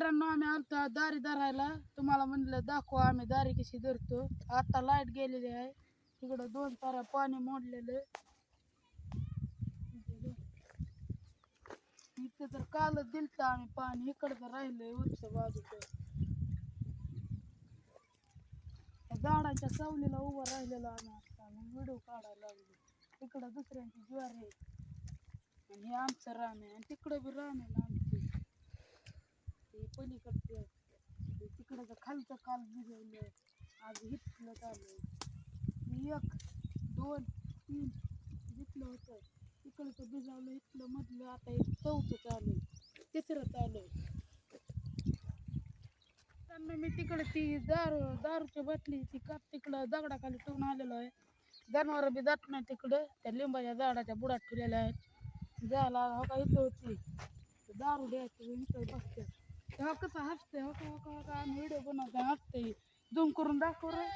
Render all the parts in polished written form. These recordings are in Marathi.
मित्रांनो आम्ही आलतो दारी धरायला. तुम्हाला म्हणलं दाखवा आम्ही दारी कशी धरतो. आता लाईट गेलेली आहे. तिकडं 2 तारा पाणी मोडलेलं. इथं तर कालच दिलतं आम्ही पाणी. इकडं तर राहिलंय वरच्या बाजूचं. झाडाच्या सावलीला उभं राहिलेलं आम्ही आता व्हिडिओ काढायला लागलो. तिकडं दुसऱ्यांची ज्वार आहे आणि हे आमचं रान आहे आणि तिकडं बी रान आहे ना आमची. ते पलीकडचे तिकडं खालचं काल भिजवलं. आज हिटलं चालू. मी 1 2 3 घेतलं होतं. तिकडचं भिजवलं इथलं मधलं. आता एक 4थं चालू आहे. 3रं चालू आहे. मी तिकडे ती दारूच्या बाटली ती काप तिकडं दगडाखाली ठेवून आलेलो आहे. जनावर बी जात नाही तिकडं. त्या लिंबाच्या झाडाच्या बुडात ठेवलेल्या आहेत. जायला हो का इथं होती दारू द्यायची इथं बसते. तेव्हा कसं हसते हो का आम्ही व्हिडिओ बनवतो हसते. झूम करून दाखव रे.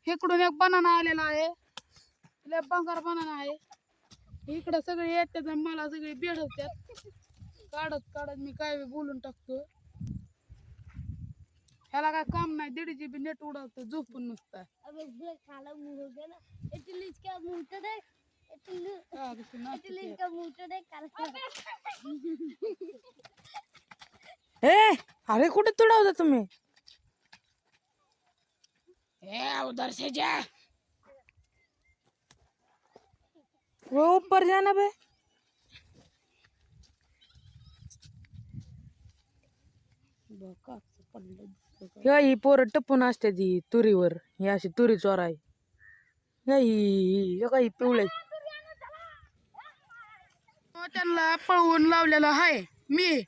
इकडून एक बनाना आलेला आहे. लय बंगार बनाना आहे. इकडं सगळे येतात आणि मला सगळे बेडवतात. काढत मी काय बी बोलून टाकतो. ह्याला काय काम नाही. 1.5 GB नेट उडवतं झोपून नुसतं. अरे कुठे तुडवता तुम्ही? उधर से जा. वो ऊपर जाना बे. ही पोरं टपून असते ती तुरीवर. ही अशी तुरी चोराय. ही पिवळे. त्यांना पळवून लावलेलं आहे. मी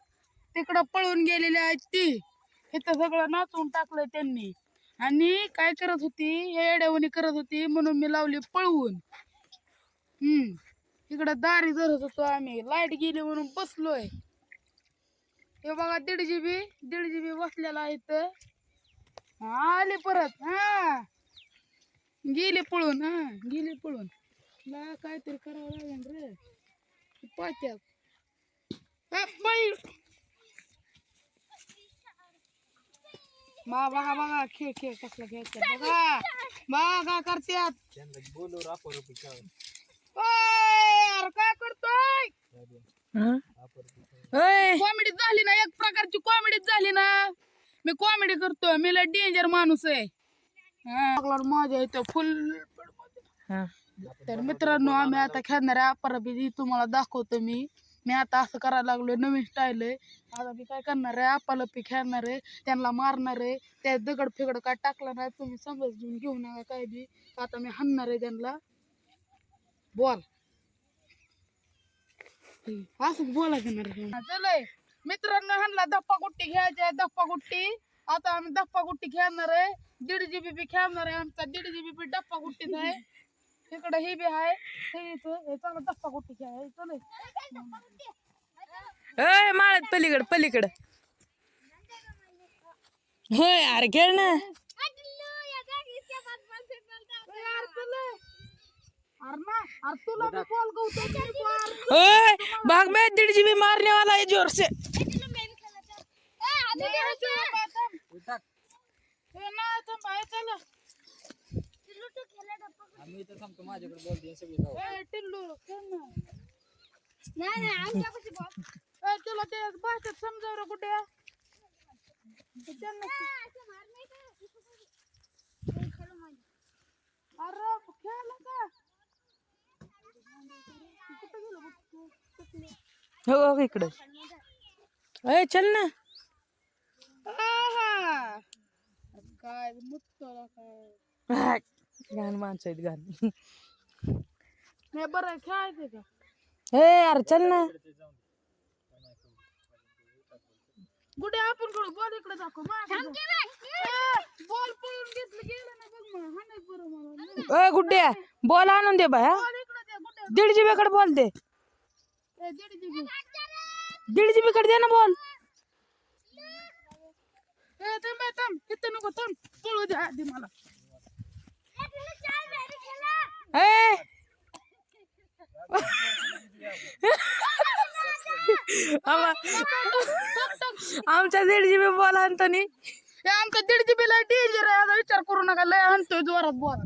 तिकडं पळून गेलेली आहेत ती. इथं सगळं नाचून टाकलंय त्यांनी. आणि काय करत होती येड्यावणी करत होती म्हणून मी लावली पळवून. इकडं दारी धरत होतो आम्ही. लाईट गेली म्हणून बसलोय. हे बघा 1.5 GB बसलेला आहे इथं. आली परत. गेली पळून. गेली पळून. ला काहीतरी करावं लागेल रे. पात्यात बघा खेळ कसला घ्यायचा बघा. बघा करत्यात. काय करतोय? कॉमेडी झाली ना. एक प्रकारची कॉमेडी झाली ना. मी कॉमेडी करतोय. मी लय डेंजर माणूस आहे. माझ्या इथं फुल. तर मित्रांनो आम्ही आता खेळणार आहे अपराबी. तुम्हाला दाखवतो मी आता असं करायला लागलोय. नवीन स्टाईल आहे. आता मी काय करणार आहे आपालपी खेळणार आहे. त्यांना मारणार आहे. त्या दगड फिगड काय टाकला नाही तुम्ही समजून घेऊ नका काय बी. आता मी हाणणार आहे त्यांना. बोल असं बोला घेणार. चलय मित्रांनो ह्यांना धप्पा गुट्टी खेळायची. धप्पा गुट्टी आता आम्ही धप्पा गुट्टी खेळणार आहे. 1.5 GB बी खेळणार आहे. आमचा 1.5 GB बी धप्पा गुट्टीच आहे. इकडं हे बी आहे. हे चांगलं धप्पा गुट्टी खेळाय. चल माळत पलीकड. होय अरे खेळ ना. तुला बी बॉल भाग में 1.5 GB मारने वाला है जोर से. तुला ते भाषेत समजाव रे कुठे. अरे खेळला का. हो इकडे. चल ना. काय मुत्तला काय घाण माणसं आहेत घाण. नाही बरं खेळायचं का. अरे चल ना. गुडे आपण बॉल इकडे दाखव. बॉल पळून घेतलं गेलं ना बघ. हाणाय बरं मला. ए गुड्ड्या बॉल आणून दे बाया. बॉल इकडं दे, गुड्या. 1.5 GB कडे बॉल दे. ए, 1.5 GB. 1.5 GB कडे दे ना बॉल. ए, थांब. इथं नको थांब. पळू दे आधी मला. ए आमच्या 1.5 GB बॉल आणतो नी. हे आमचा 1.5 GB ला डेंजर आहे. आता विचार करू नका, लय आणतोय जोरात बॉल.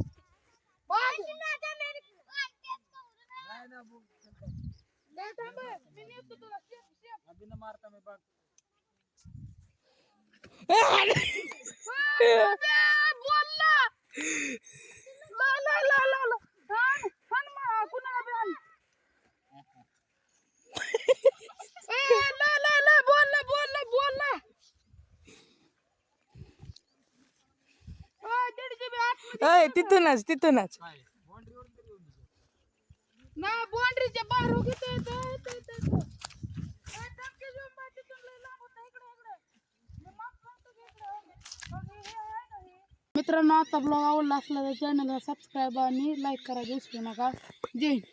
तिथूनच ना बाउंड्रीच्या बाहेर घेतोय. मित्रांनो, आता ब्लॉग आवडला असला तर चॅनलला सबस्क्राईब आणि लाईक करायला विसरू नका. जय हिंद.